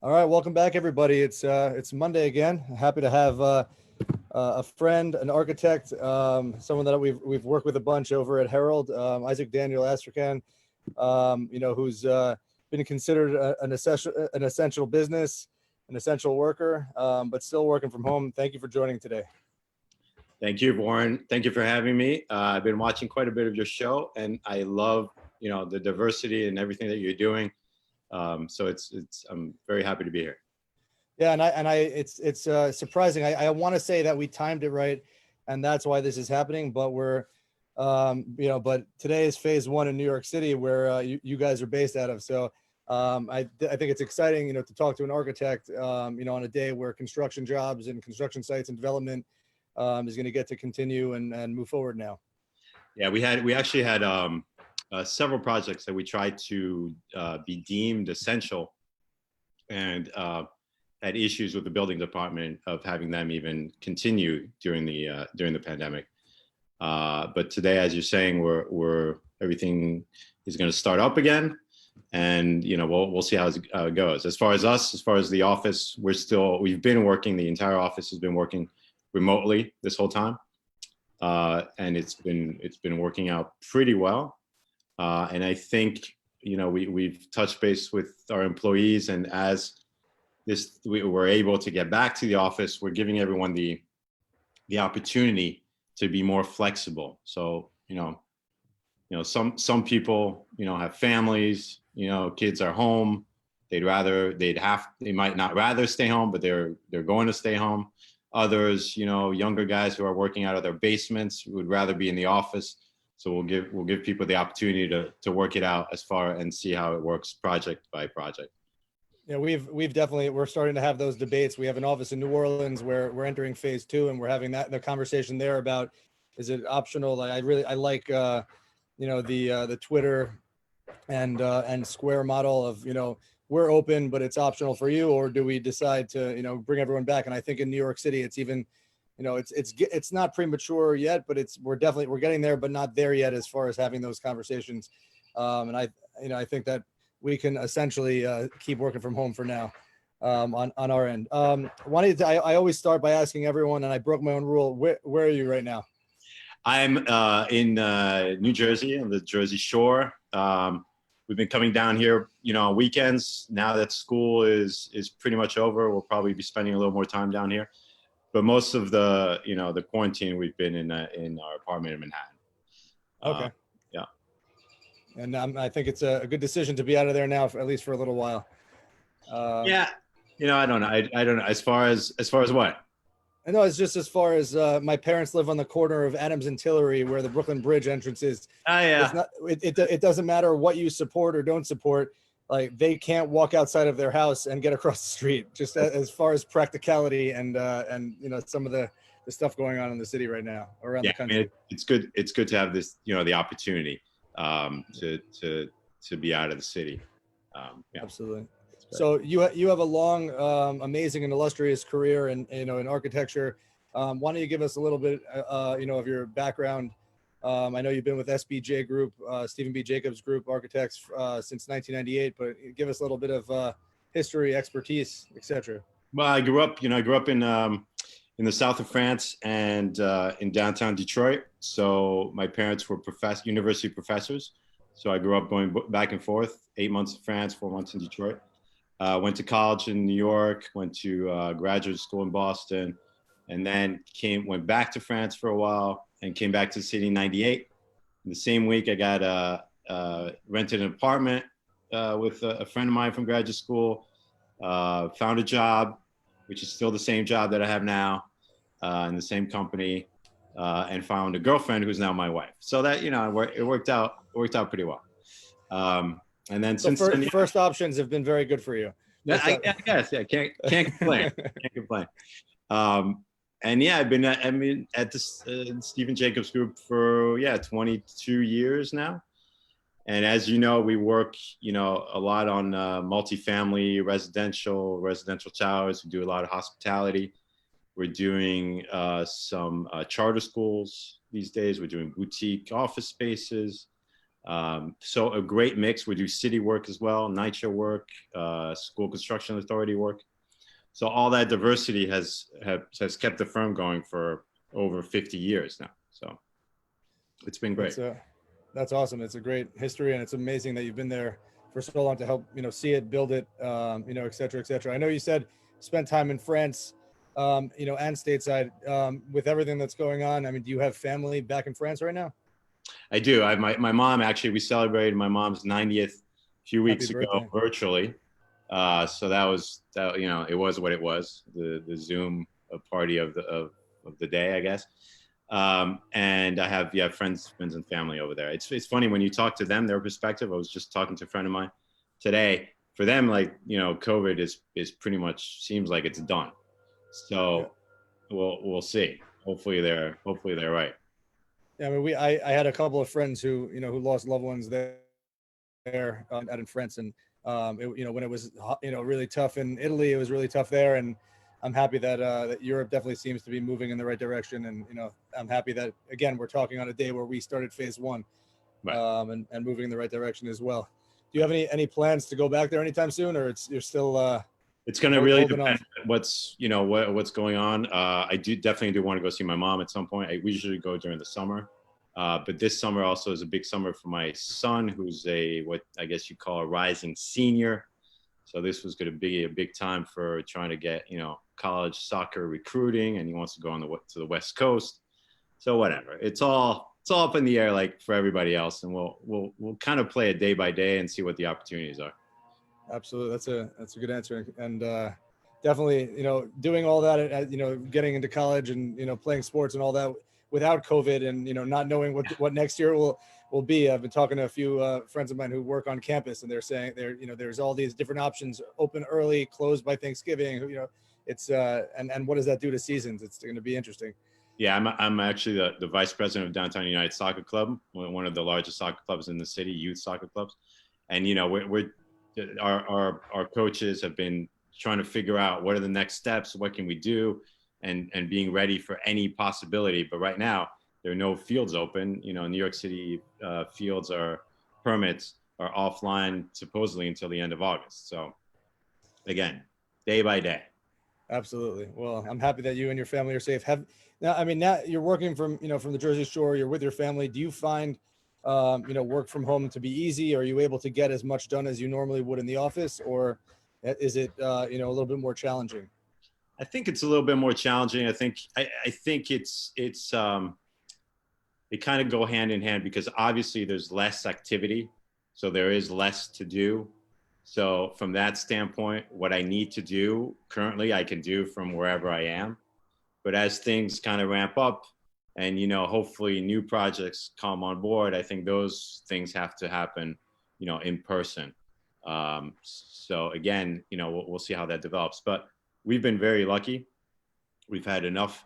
All right, welcome back, everybody. It's Monday again. Happy to have a friend, an architect, someone that we've worked with a bunch over at Herald, Isaac Astrachan, who's been considered an essential business, an essential worker, but still working from home. Thank you for joining today. Thank you, Warren. Thank you for having me. I've been watching quite a bit of your show, and I love the diversity and everything that you're doing. So I'm very happy to be here. Yeah, it's surprising. I want to say that we timed it right, and that's why this is happening. But but today is phase one in New York City, where you guys are based out of. So I think it's exciting, to talk to an architect, on a day where construction jobs and construction sites and development is going to get to continue and move forward now. Yeah, we actually had several projects that we tried to be deemed essential, and had issues with the building department of having them even continue during the pandemic. But today, as you're saying, everything is going to start up again, and we'll see how it goes. As far as us, as far as the office, we've been working. The entire office has been working remotely this whole time, and it's been working out pretty well. And I think we've touched base with our employees, and as we were able to get back to the office, we're giving everyone the opportunity to be more flexible. So some people have families, kids are home. They might not rather stay home, but they're going to stay home. Others, younger guys who are working out of their basements would rather be in the office. So we'll give people the opportunity to work it out and see how it works project by project. Yeah, we're starting to have those debates. We have an office in New Orleans where we're entering phase two, and we're having the conversation there about, is it optional? Like I like the Twitter and Square model of we're open, but it's optional for you, or do we decide to bring everyone back? And I think in New York City, it's even it's not premature yet, but we're getting there, but not there yet as far as having those conversations. And I think that we can essentially keep working from home for now on our end. I always start by asking everyone, and I broke my own rule. Where are you right now? I'm in New Jersey, on the Jersey Shore. We've been coming down here, on weekends. Now that school is pretty much over, we'll probably be spending a little more time down here. But most of the quarantine, we've been in our apartment in Manhattan. Okay. Yeah. And I think it's a good decision to be out of there now, at least for a little while. Yeah. I don't know. I don't know. As far as what? I know, it's just as far as my parents live on the corner of Adams and Tillery, where the Brooklyn Bridge entrance is. Oh, yeah. It doesn't matter what you support or don't support. Like, they can't walk outside of their house and get across the street, just as far as practicality and some of the stuff going on in the city right now around the country. I mean, it's good to have this, the opportunity to be out of the city. Yeah. Absolutely. So you have a long, amazing and illustrious career in architecture. Why don't you give us a little bit of your background? I know you've been with SBJGroup, Stephen B. Jacobs Group Architects since 1998, but give us a little bit of history, expertise, etc. Well, I grew up in the south of France and in downtown Detroit. So my parents were university professors. So I grew up going back and forth, 8 months in France, 4 months in Detroit. Went to college in New York, went to graduate school in Boston, and then went back to France for a while and came back to the city in 98. In the same week, I got rented an apartment with a friend of mine from graduate school, found a job, which is still the same job that I have now in the same company, and found a girlfriend who's now my wife. So that, it worked out pretty well. And then first options have been very good for you. I guess, yeah, can't complain. Can't complain. And yeah, I've been at this Stephen Jacobs Group for 22 years now. And as you know, we work a lot on multifamily, residential towers. We do a lot of hospitality. We're doing some charter schools these days. We're doing boutique office spaces. So a great mix. We do city work as well, NYCHA work, school construction authority work. So all that diversity has kept the firm going for over 50 years now. So it's been great. That's awesome. It's a great history, and it's amazing that you've been there for so long to help, see it, build it, et cetera, et cetera. I know you said spent time in France, and stateside, with everything that's going on. I mean, do you have family back in France right now? I do. I have my mom, actually, we celebrated my mom's 90th a few weeks ago virtually. So that was, it was what it was, the Zoom party of the day, I guess. And I have, friends and family over there. It's funny when you talk to them, their perspective. I was just talking to a friend of mine today. For them, like, COVID is pretty much seems like it's done. So we'll see. Hopefully they're right. Yeah, I mean, I had a couple of friends who lost loved ones there out in France, and when it was really tough in Italy, it was really tough there, and I'm happy that that Europe definitely seems to be moving in the right direction, and I'm happy that again we're talking on a day where we started phase one, right. And moving in the right direction as well. Do you have any plans to go back there anytime soon, or you're still? It's going to really depend what's going on. I definitely do want to go see my mom at some point. We usually go during the summer. But this summer also is a big summer for my son, who's what I guess you call a rising senior. So this was going to be a big time for trying to get, college soccer recruiting, and he wants to go to the West Coast. So whatever, it's all up in the air, like for everybody else. And we'll kind of play it day by day and see what the opportunities are. Absolutely. That's a good answer. And, definitely, doing all that, getting into college and, playing sports and all that without COVID and, not knowing what next year will be. I've been talking to a few friends of mine who work on campus, and they're saying there's all these different options: open early, closed by Thanksgiving. It's and what does that do to seasons? It's going to be interesting. Yeah, I'm actually the vice president of Downtown United Soccer Club, one of the largest soccer clubs in the city, youth soccer clubs, and our coaches have been trying to figure out what are the next steps, what can we do, and being ready for any possibility. But right now, there are no fields open. New York City permits are offline supposedly until the end of August. So again, day by day. Absolutely. Well, I'm happy that you and your family are safe. Now you're working from the Jersey Shore, you're with your family. Do you find work from home to be easy? Are you able to get as much done as you normally would in the office, or is it a little bit more challenging? I think it's a little bit more challenging. I think it's they kind of go hand in hand, because obviously there's less activity, so there is less to do. So from that standpoint, what I need to do currently, I can do from wherever I am. But as things kind of ramp up, and hopefully new projects come on board, I think those things have to happen, in person. So again, we'll see how that develops. But we've been very lucky. We've had enough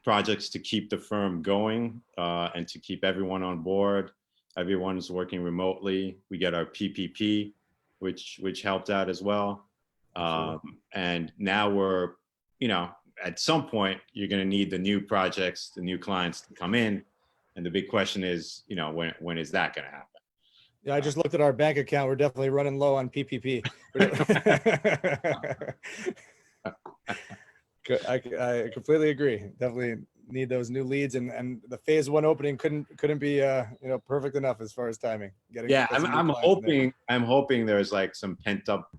projects to keep the firm going, and to keep everyone on board. Everyone's working remotely. We get our PPP, which helped out as well. And now we're, at some point, you're going to need the new projects, the new clients to come in. And the big question is, when is that going to happen? Yeah, I just looked at our bank account. We're definitely running low on PPP. I completely agree. Definitely need those new leads, and the phase one opening couldn't be perfect enough as far as timing. I'm hoping there's like some pent up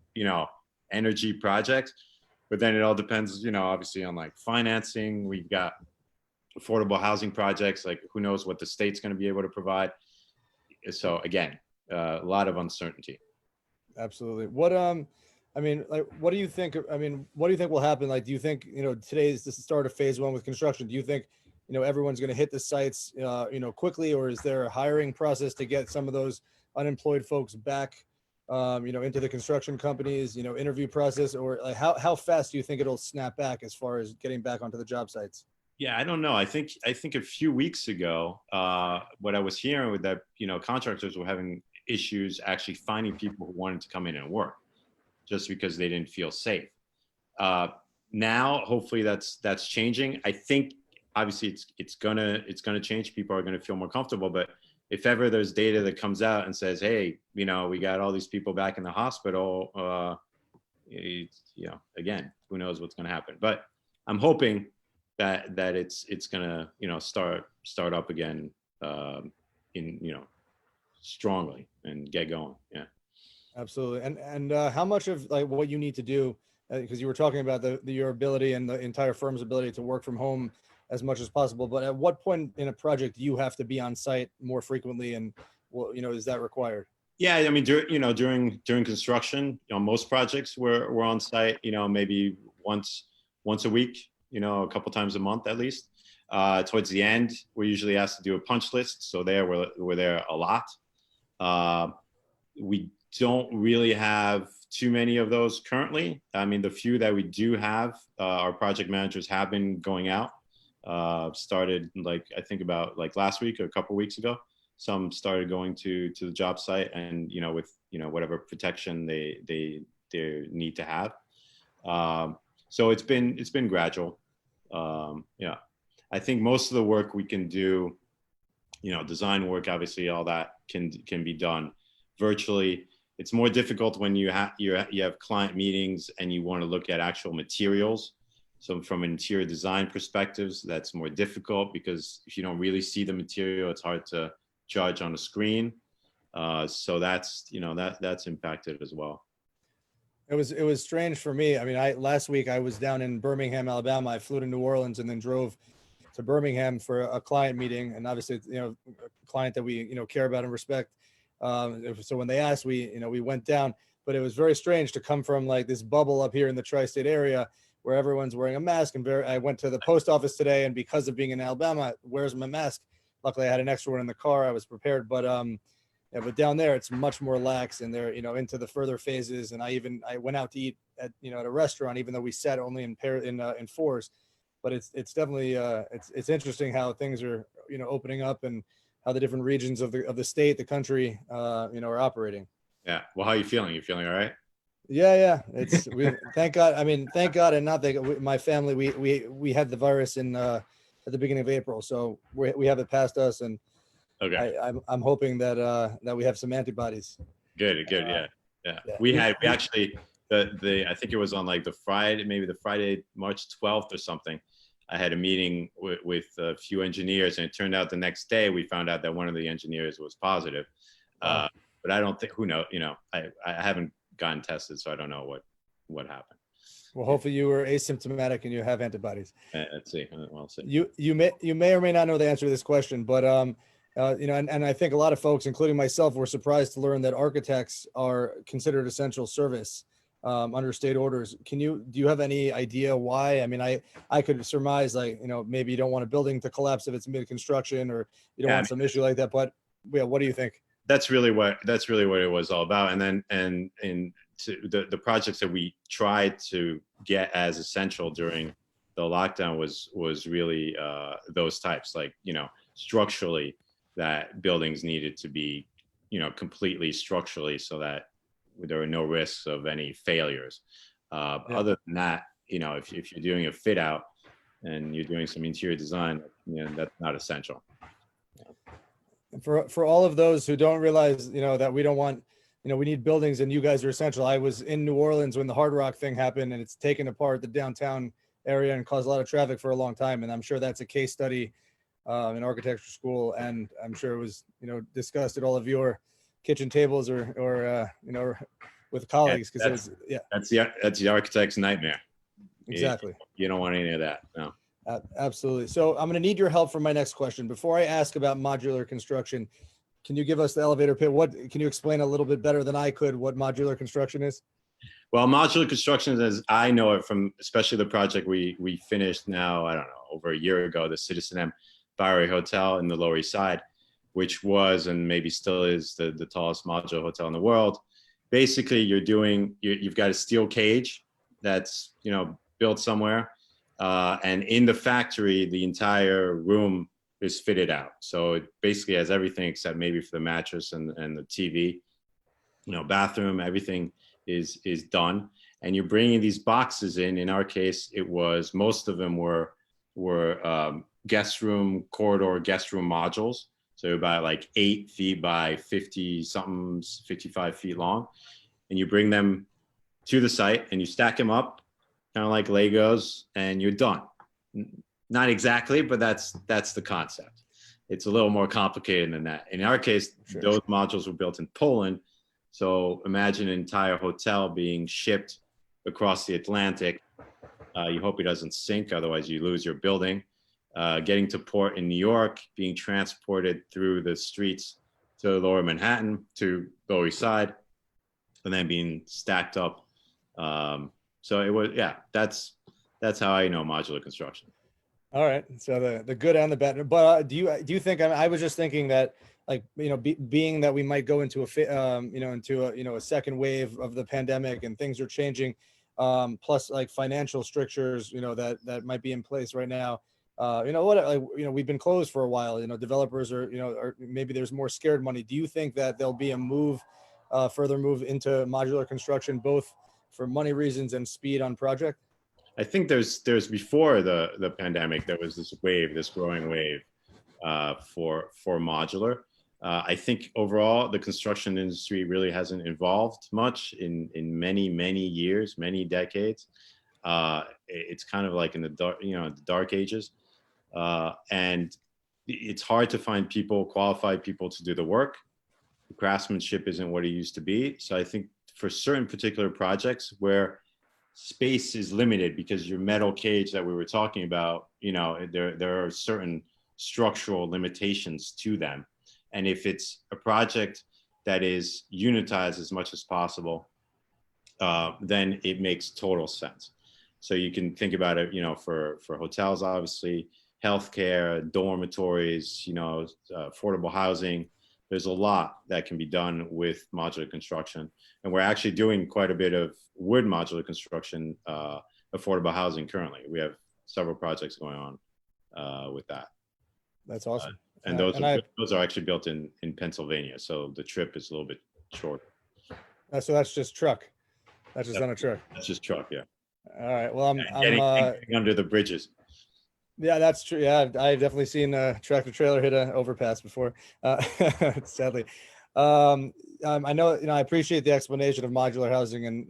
energy projects, but then it all depends obviously on like financing. We've got affordable housing projects, like who knows what the state's going to be able to provide. So again, a lot of uncertainty. Absolutely. What what do you think? What do you think will happen? Like, do you think today's the start of phase one with construction? Do you think everyone's going to hit the sites quickly, or is there a hiring process to get some of those unemployed folks back into the construction companies? Interview process, or like how fast do you think it'll snap back as far as getting back onto the job sites? Yeah, I don't know. I think a few weeks ago, what I was hearing was that contractors were having issues actually finding people who wanted to come in and work, just because they didn't feel safe. Now, hopefully, that's changing. I think obviously it's gonna change. People are gonna feel more comfortable, but if ever there's data that comes out and says, hey, you know, we got all these people back in the hospital, you know, again, who knows what's going to happen. But I'm hoping that it's going to, you know, start up again in, you know, strongly and get going. Yeah. Absolutely. And how much of like what you need to do, because you were talking about your ability and the entire firm's ability to work from home as much as possible, but at what point in a project do you have to be on site more frequently, and you know, is that required? Yeah, I mean, during construction, you know, most projects we're on site, you know, maybe once a week, you know, a couple times a month at least. Towards the end, we're usually asked to do a punch list, so we're there a lot. We don't really have too many of those currently. I mean, the few that we do have, our project managers have been going out. Started like, I think about like last week or a couple weeks ago. Some started going to the job site, and, you know, with, you know, whatever protection they need to have. So it's been gradual. Yeah, I think most of the work we can do, you know, design work, obviously all that can be done virtually. It's more difficult when you have client meetings and you want to look at actual materials. So from an interior design perspectives, that's more difficult, because if you don't really see the material, it's hard to judge on a screen. So that's, you know, that's impacted as well. It was strange for me. I mean, last week I was down in Birmingham, Alabama. I flew to New Orleans and then drove to Birmingham for a client meeting, and obviously, you know, a client that we, you know, care about and respect. So when they asked, we went down, but it was very strange to come from like this bubble up here in the tri-state area where everyone's wearing a mask. And I went to the post office today, and because of being in Alabama, where's my mask? Luckily, I had an extra one in the car. I was prepared, but yeah, but down there it's much more lax, and they're, you know, into the further phases. And I went out to eat at, you know, at a restaurant, even though we sat only in fours. But it's definitely it's interesting how things are, you know, opening up, and how the different regions of the state, the country, you know, are operating. Yeah. Well, how are you feeling? You feeling all right? Yeah. Thank God. I mean, thank God, and not that my family, we had the virus in at the beginning of April, so we have it past us, and Okay. I'm hoping that we have some antibodies. Good. Yeah. Yeah. We actually, I think it was on like the Friday, March 12th or something. I had a meeting with a few engineers, and it turned out the next day we found out that one of the engineers was positive. Wow. But I don't think, who knows, you know, I haven't gotten tested, so I don't know what happened. Well, hopefully you were asymptomatic and you have antibodies. Let's see. We'll see. You may or may not know the answer to this question, but you know, and I think a lot of folks, including myself, were surprised to learn that architects are considered essential service under state orders. Do you have any idea why? I mean, I could surmise, like, you know, maybe you don't want a building to collapse if it's mid-construction, or you don't want some issue like that. But yeah, what do you think? That's really what it was all about. And then to the projects that we tried to get as essential during the lockdown was really those types, like, you know, structurally, that buildings needed to be, you know, completely structurally, so that there are no risks of any failures. Yeah. Other than that, you know, if you're doing a fit out and you're doing some interior design, you know, that's not essential. For all of those who don't realize, you know, that we don't want, you know, we need buildings and you guys are essential. I was in New Orleans when the Hard Rock thing happened, and it's taken apart the downtown area and caused a lot of traffic for a long time. And I'm sure that's a case study in architecture school. And I'm sure it was, you know, discussed at all of your kitchen tables or you know, with colleagues, because it was, yeah. That's the architect's nightmare. Exactly. You don't want any of that. No. Absolutely. So I'm going to need your help for my next question. Before I ask about modular construction, can you give us the elevator pitch? Can you explain a little bit better than I could what modular construction is? Well, modular construction, as I know it from especially the project we finished now, I don't know, over a year ago, the Citizen M Bowery Hotel in the Lower East Side, which was and maybe still is the tallest modular hotel in the world. Basically, you've got a steel cage that's, you know, built somewhere. And in the factory, the entire room is fitted out. So it basically has everything except maybe for the mattress and the TV, you know, bathroom, everything is done. And you're bringing these boxes in our case, most of them were guest room corridor, guest room modules. So about like 8 feet by 50 something, 55 feet long. And you bring them to the site and you stack them up kind of like Legos and you're done. Not exactly, but that's the concept. It's a little more complicated than that. In our case, Sure. those modules were built in Poland. So imagine an entire hotel being shipped across the Atlantic. You hope it doesn't sink, otherwise you lose your building. Getting to port in New York, being transported through the streets to Lower Manhattan, to Lower East Side, and then being stacked up. So it was, yeah, that's how I know modular construction. All right. So the good and the bad. But do you think? I was just thinking that, like, being that we might go into a second wave of the pandemic and things are changing, plus like financial strictures, that might be in place right now. We've been closed for a while. Developers or maybe there's more scared money. Do you think that there'll be a further move into modular construction, both for money reasons and speed on project? I think there's before the pandemic, there was this growing wave for modular. I think overall the construction industry really hasn't evolved much in many years, many decades. It's kind of like in the dark ages, and it's hard to find qualified people to do the work. The craftsmanship isn't what it used to be. So I think for certain particular projects where space is limited because your metal cage that we were talking about, there are certain structural limitations to them. And if it's a project that is unitized as much as possible, then it makes total sense. So you can think about it, for hotels, obviously, healthcare, dormitories, affordable housing. There's a lot that can be done with modular construction. And we're actually doing quite a bit of wood modular construction, affordable housing currently. We have several projects going on with that. That's awesome. And those are actually built in Pennsylvania. So the trip is a little bit short. So that's just truck. That's just on a truck. That's just truck, yeah. All right. Well, I'm getting under the bridges. Yeah, that's true. Yeah, I've definitely seen a tractor trailer hit an overpass before. Sadly, I know. I appreciate the explanation of modular housing, and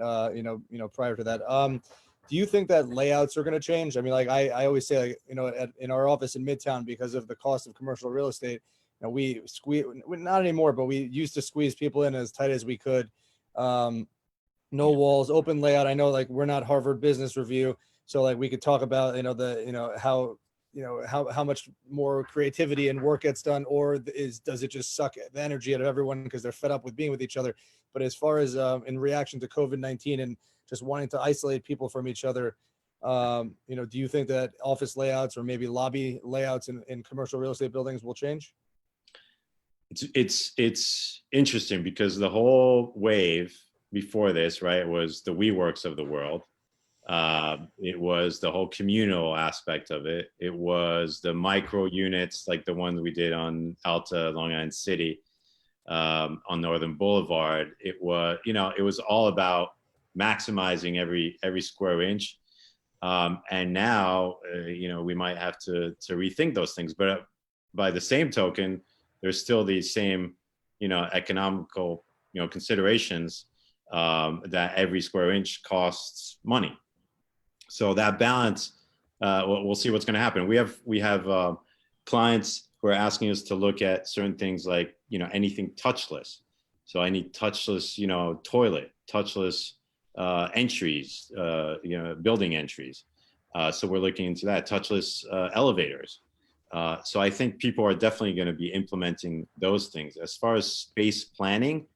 prior to that, do you think that layouts are going to change? I mean, like I always say, like, in our office in Midtown, because of the cost of commercial real estate, we squeeze, not anymore, but we used to squeeze people in as tight as we could. No walls, open layout. I know, like, we're not Harvard Business Review. So, like, we could talk about, how much more creativity and work gets done, or does it just suck the energy out of everyone because they're fed up with being with each other? But as far as in reaction to COVID-19 and just wanting to isolate people from each other, do you think that office layouts or maybe lobby layouts in commercial real estate buildings will change? It's interesting because the whole wave before this, right, was the WeWorks of the world. It was the whole communal aspect of it. It was the micro units, like the ones we did on Alta, Long Island City, on Northern Boulevard. It was all about maximizing every square inch. And now, we might have to rethink those things. But by the same token, there's still these same, economical, considerations that every square inch costs money. So that balance, we'll see what's going to happen. We have clients who are asking us to look at certain things like, anything touchless. So I need touchless, toilet, touchless entries, building entries. So we're looking into that, touchless elevators. So I think people are definitely going to be implementing those things. As far as space planning,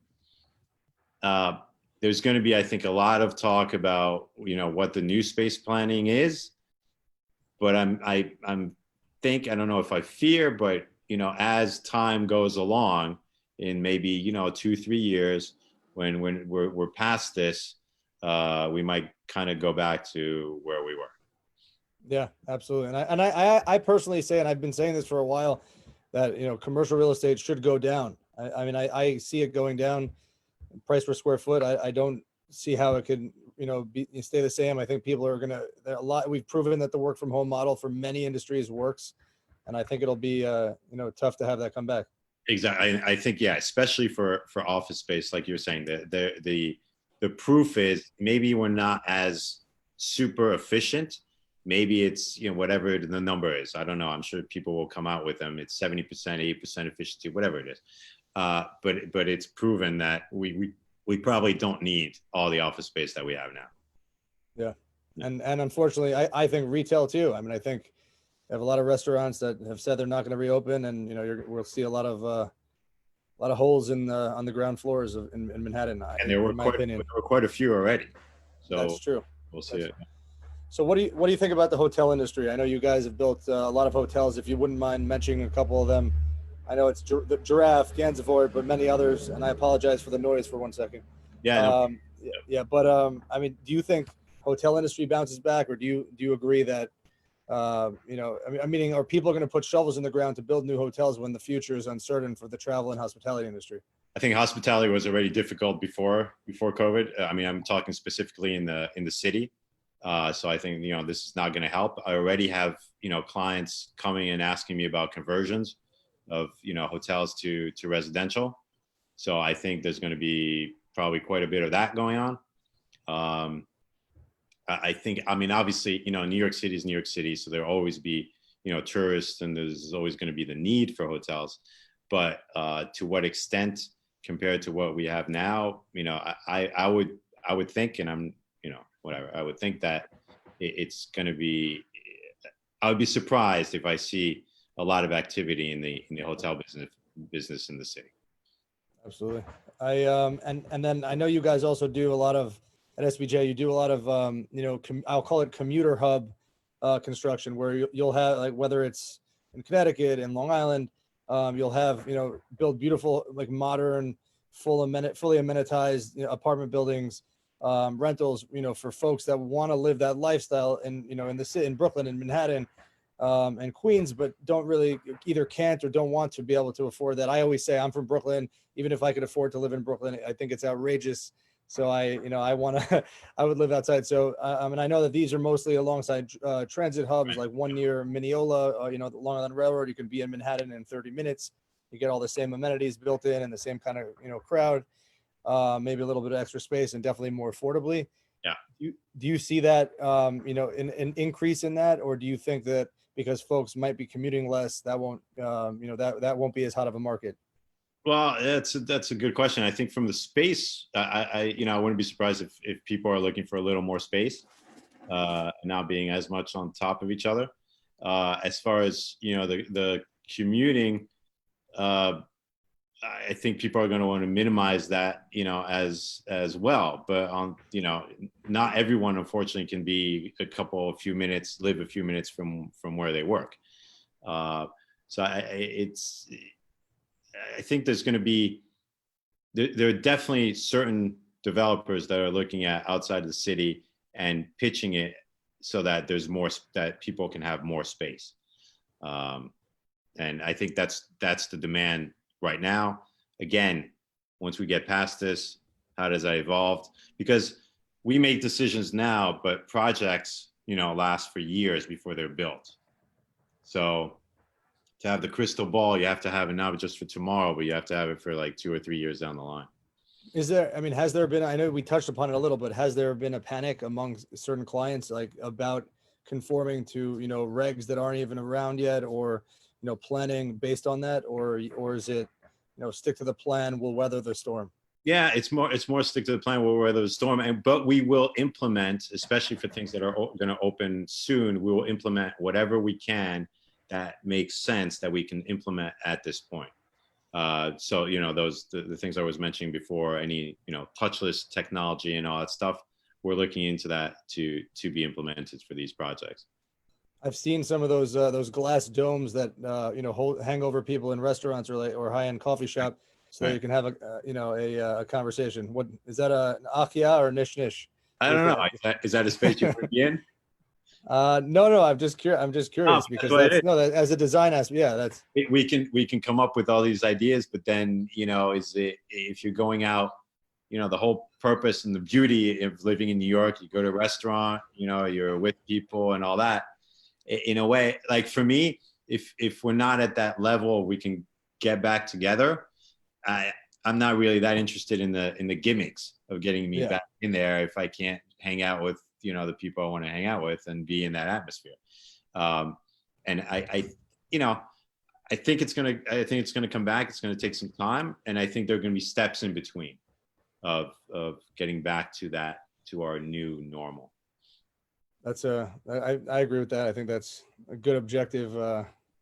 there's going to be, I think, a lot of talk about, what the new space planning is. But I don't know if I fear, but, as time goes along in maybe, 2-3 years, when we're past this, we might kind of go back to where we were. Yeah, absolutely. And I personally say, and I've been saying this for a while, that, commercial real estate should go down. I mean, I see it going down. Price per square foot, I don't see how it could, stay the same. I think people are going to, we've proven that the work from home model for many industries works. And I think it'll be, tough to have that come back. Exactly. I think, yeah, especially for office space, like you were saying, the proof is maybe we're not as super efficient. Maybe it's, you know, whatever the number is. I don't know. I'm sure people will come out with them. It's 70%, 80% efficiency, whatever it is. But it's proven that we probably don't need all the office space that we have now. Yeah. And unfortunately, I think retail too. I mean, I think I have a lot of restaurants that have said they're not going to reopen, and you know, we'll see a lot of holes in the on the ground floors in Manhattan. And there were in my opinion, quite a few already. So that's true. we'll see it. So what do you think about the hotel industry? I know you guys have built a lot of hotels. If you wouldn't mind mentioning a couple of them, I know it's the Giraffe, Gansevoort, but many others. And I apologize for the noise for 1 second. Yeah. No. Yeah. But I mean, do you think hotel industry bounces back, or do you agree that you know, I mean, are people going to put shovels in the ground to build new hotels when the future is uncertain for the travel and hospitality industry? I think hospitality was already difficult before COVID. I mean, I'm talking specifically in the city. So I think, you know, this is not going to help. I already have, you know, clients coming and asking me about conversions of, you know, hotels to residential. So I think there's going to be probably quite a bit of that going on. I think, I mean, obviously, you know, New York City is New York City, so there'll always be, you know, tourists, and there's always going to be the need for hotels. But to what extent compared to what we have now, you know, I would think, and I'm, you know, whatever, I would think that it's going to be, I would be surprised if I see a lot of activity in the hotel business in the city. Absolutely. And then I know you guys also do a lot of, at SBJ, you do a lot of, you know, I'll call it commuter hub construction, where you'll have, like, whether it's in Connecticut, in Long Island, you'll have, you know, build beautiful, like, modern, fully amenitized, you know, apartment buildings, rentals, you know, for folks that want to live that lifestyle in, you know, in the city, in Brooklyn and Manhattan, and Queens, but don't really, either can't or don't want to be able to afford that. I always say I'm from Brooklyn. Even if I could afford to live in Brooklyn, I think it's outrageous. So I would live outside. So I mean, I know that these are mostly alongside transit hubs, like one near Mineola, you know, the Long Island Railroad. You can be in Manhattan in 30 minutes. You get all the same amenities built in and the same kind of, you know, crowd, maybe a little bit of extra space, and definitely more affordably. Yeah. Do you see that, you know, an increase in that, or do you think that because folks might be commuting less, that won't, you know, that won't be as hot of a market? Well, that's a good question. I think from the space, I you know, I wouldn't be surprised if people are looking for a little more space, not being as much on top of each other. As far as, you know, the commuting, I think people are going to want to minimize that, you know, as well. But you know, not everyone, unfortunately, can be live a few minutes from where they work. So I think there's going to be, there are definitely certain developers that are looking at outside of the city and pitching it so that there's more, that people can have more space. And I think that's the demand right now. Again, once we get past this, how does that evolve? Because we make decisions now, but projects, you know, last for years before they're built. So to have the crystal ball, you have to have it not just for tomorrow, but you have to have it for like 2 or 3 years down the line. Is there, I mean, has there been, I know we touched upon it a little, but has there been a panic among certain clients, like, about conforming to, you know, regs that aren't even around yet, or, you know, planning based on that, or is it, you know, stick to the plan, we'll weather the storm? Yeah, it's more stick to the plan, we'll weather the storm. But we will implement, especially for things that are going to open soon, we will implement whatever we can that makes sense that we can implement at this point. So, you know, the things I was mentioning before, any, you know, touchless technology and all that stuff, we're looking into that to be implemented for these projects. I've seen some of those glass domes that, you know, hang over people in restaurants or high-end coffee shop, so that you can have a conversation. What is that, an Akia or Nish Nish? I don't know. Is that a space you would be in? No, I'm just curious because that as a design aspect, yeah, that's, we can come up with all these ideas, but then, you know, if you're going out, you know, the whole purpose and the beauty of living in New York, you go to a restaurant, you know, you're with people and all that. In a way, like for me, if we're not at that level, we can get back together, I'm not really that interested in the gimmicks of getting me back in there if I can't hang out with, you know, the people I want to hang out with and be in that atmosphere. And you know, I think it's gonna come back. It's gonna take some time, and I think there are gonna be steps in between of getting back to our new normal. That's I agree with that. I think that's a good objective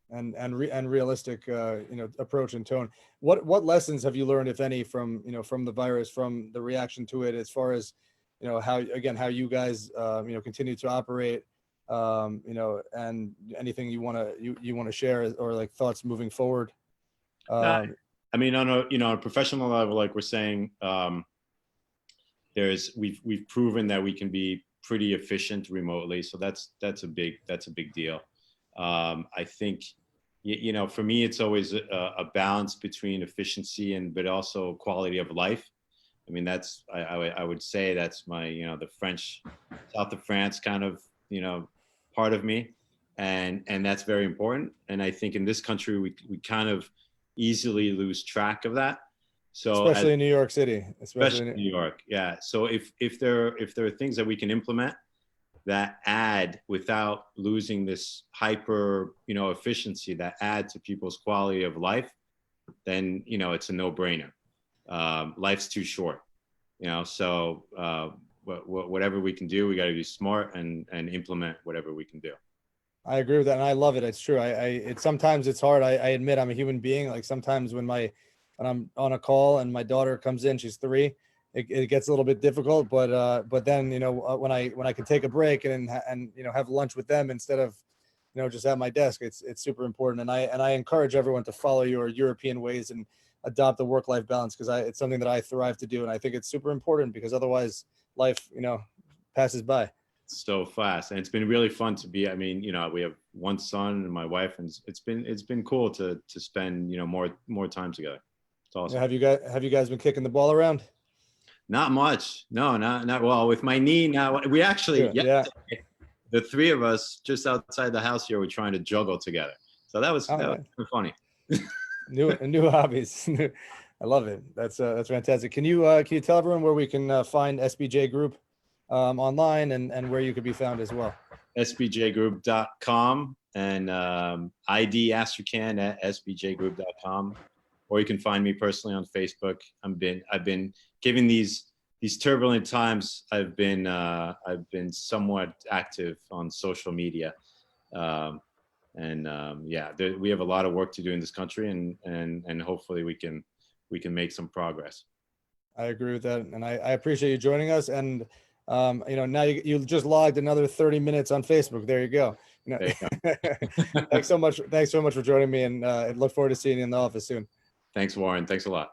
and realistic you know, approach and tone. What lessons have you learned, if any, from, you know, from the virus, from the reaction to it, as far as, you know, how you guys you know, continue to operate, you know, and anything you want to share, or like thoughts moving forward? I mean, on a, you know, a professional level, like we're saying, we've proven that we can be pretty efficient remotely, so that's a big deal. I think, you know, for me, it's always a balance between efficiency but also quality of life. I mean, I would say that's my, you know, the French, south of France kind of, you know, part of me, and that's very important. And I think in this country, we kind of easily lose track of that. So especially in New York City, especially in New York, yeah. So if there are things that we can implement that add, without losing this hyper, you know, efficiency, that add to people's quality of life, then, you know, it's a no-brainer. Life's too short, you know. So whatever we can do, we got to be smart and implement whatever we can do. I agree with that, and I love it. It's true. Sometimes it's hard. I admit, I'm a human being. Like, sometimes when I'm on a call and my daughter comes in, she's 3, it gets a little bit difficult. But then, you know, when I can take a break and you know, have lunch with them instead of, you know, just at my desk, it's super important. And I encourage everyone to follow your European ways and adopt the work-life balance, because it's something that I thrive to do, and I think it's super important, because otherwise life, you know, passes by so fast. And it's been really fun to be, I mean, you know, we have one son and my wife, and it's been cool to spend, you know, more time together. It's awesome. Yeah, have you guys been kicking the ball around? Not much. No, not well. With my knee now, we actually, the 3 of us just outside the house here, we're trying to juggle together. So that was funny. new hobbies. I love it. That's fantastic. Can you tell everyone where we can find SBJGroup online, and where you could be found as well? SBJGroup.com and ID Astrachan at SBJGroup.com. Or you can find me personally on Facebook. I've been given these turbulent times. I've been somewhat active on social media, yeah, we have a lot of work to do in this country, and hopefully we can make some progress. I agree with that, and I appreciate you joining us. And you know, now you just logged another 30 minutes on Facebook. There you go. You know, thanks so much for joining me, and I look forward to seeing you in the office soon. Thanks, Warren. Thanks a lot.